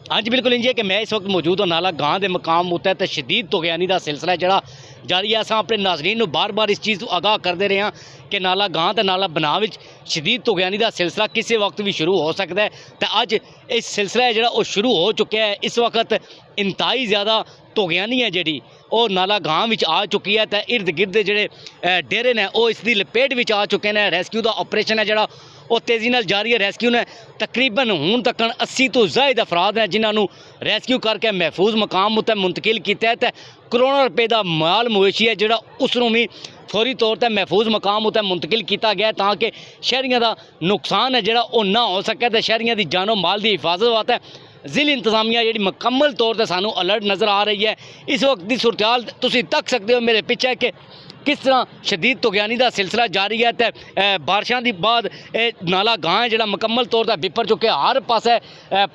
हाँ जी बिल्कुल इंज है कि मैं इस वक्त मौजूद हूँ नाला गांव के मकाम उत्ते तो शदीद तुगयानी का सिलसिला जोड़ा जारी है। असां अपने नाजरीन को बार बार इस चीज़ को आगाह करते रहे हैं कि नाला गांव तो नाला बनाव शदीद तुगयानी का सिलसिला किसी वक्त भी शुरू हो सकता है। तो अज इस सिलसिला है जो शुरू हो चुका है। इस वक्त इंतहाई ज़्यादा तुगयानी है जी वो नाला गांव में आ चुकी है। तो इर्द गिर्द जोड़े डेरे ने वो इसकी लपेट में आ चुके हैं। रेस्क्यू का ऑपरेशन है जोड़ा वो तेज़ी नाल जारी है। रेस्क्यू ने तकरीबन हूँ तक 80 तो ज़ायद अफराद हैं जिन्होंने रेस्क्यू करके महफूज मकाम उत्ते मुंतकिल किया है। तो करोड़ों रुपए का माल मवेशी है जोड़ा उसनों भी फौरी तौर पर महफूज मकाम उत्ते मुंतकिल किया गया ताकि शहरियों का नुकसान है जोड़ा वो ना हो सके। तो शहरियों की जानो माल की हिफाजत वास्ते जिला इंतजामिया जी मुकम्मल तौर पर सानू अलर्ट नज़र आ रही है। इस वक्त की सूरत तुम तक सकते हो मेरे पिछे कि किस तरह शदीद तुगयानी का सिलसिला जारी है। तो बारिशों के बाद नाला गांव है जो मुकम्मल तौर पर बिपर चुके हर पासे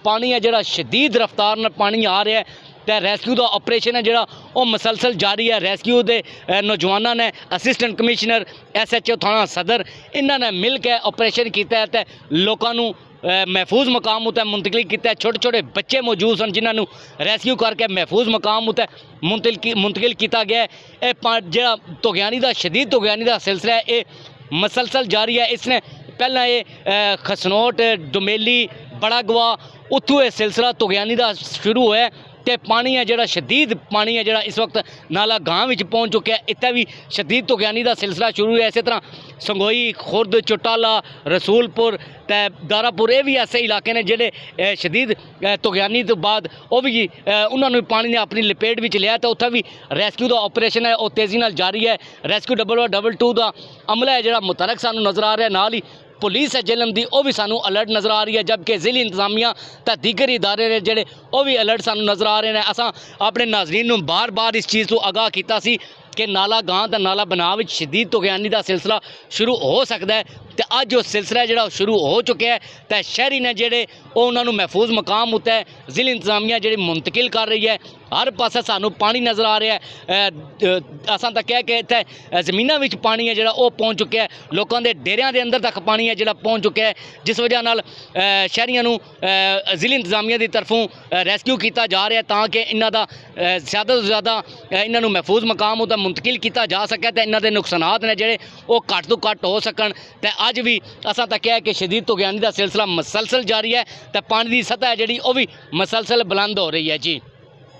पानी है जो शदीद रफ्तार में पानी आ रहा है। तो रेस्क्यू का ऑपरेशन है जोड़ा वो मसलसल जारी है। रेस्क्यू के नौजवानों ने असिस्टेंट कमिश्नर SHO थाना सदर इन्होंने मिल के ऑपरेशन किया है। तो लोगों महफूज मकाम उत्ते मुंतकिल किया। छोटे छोटे बच्चे मौजूद सन जिन्होंने रेस्क्यू करके महफूज मकाम उत्ते मुंतकिल किया गया है। जो तुगयानी का शदीद तुगयानी का सिलसिला है ये मसलसल जारी है। इसने पहला ये खसनोट डुमेली बड़ा गवा उत्थों यह सिलसिला तुगयानी का शुरू होया। तो पानी है जोड़ा शदीद पानी है जोड़ा इस वक्त नाला गांव में पहुँच चुका है। इतना भी शदीद तुगयानी का सिलसिला शुरू है। इस तरह संगोई खुर्द चौटाला रसूलपुर ते दारापुर ये भी ऐसे इलाके ने जोड़े शदीद तुगयानी तो बाद वो भी उन्होंने पानी ने अपनी लपेट में लिया। तो उत्थे भी रेस्क्यू का ऑपरेशन है वो तेज़ी नाल जारी है। रेस्क्यू 112 का अमला है जोड़ा मुतलक सानू नज़र आ रहा है। नाल ही पुलिस है जेलम की वो भी सानू अलर्ट नज़र आ रही है। जबकि जिला इंतजामिया तो दीगर इदारे ने जोड़े वो भी अलर्ट सानू नज़र आ रहे हैं। असा अपने नाजरीन को बार बार इस चीज़ को आगाह किया कि नाला गांव का नाला बनाव शदीद तुगयानी का सिलसिला शुरू हो सकता है। तो अज वो सिलसिला जो शुरू हो चुका है। तो शहरी ने जोड़े उन्होंने महफूज मकाम उत्ते जिला इंतजामिया जी मुंतकिल कर रही है। हर पासे सानू पानी नज़र आ रहा है। असा तो कह के इतने जमीनों में पानी है जोड़ा वो पहुँच चुका है। लोगों के डेरिया के अंदर तक पानी है जोड़ा पहुँच चुका है जिस वजह नाल शहरियों जिला इंतजामिया की तरफों रेस्क्यू किया जा रहा है ताकि इन्हों का ज़्यादा तो ज़्यादा इन्हों महफूज मकाम उत्ते मुंतकिल किया जा सके। तो इन्हों के नुकसानात ने जोड़े वो घट तो घट हो सकन। तो अज भी असा तक है कि शदीद तुगयानी का सिलसिला मसलसल जारी है। तो पानी की सतह है जी वो भी मसलसल बुलंद हो रही है जी।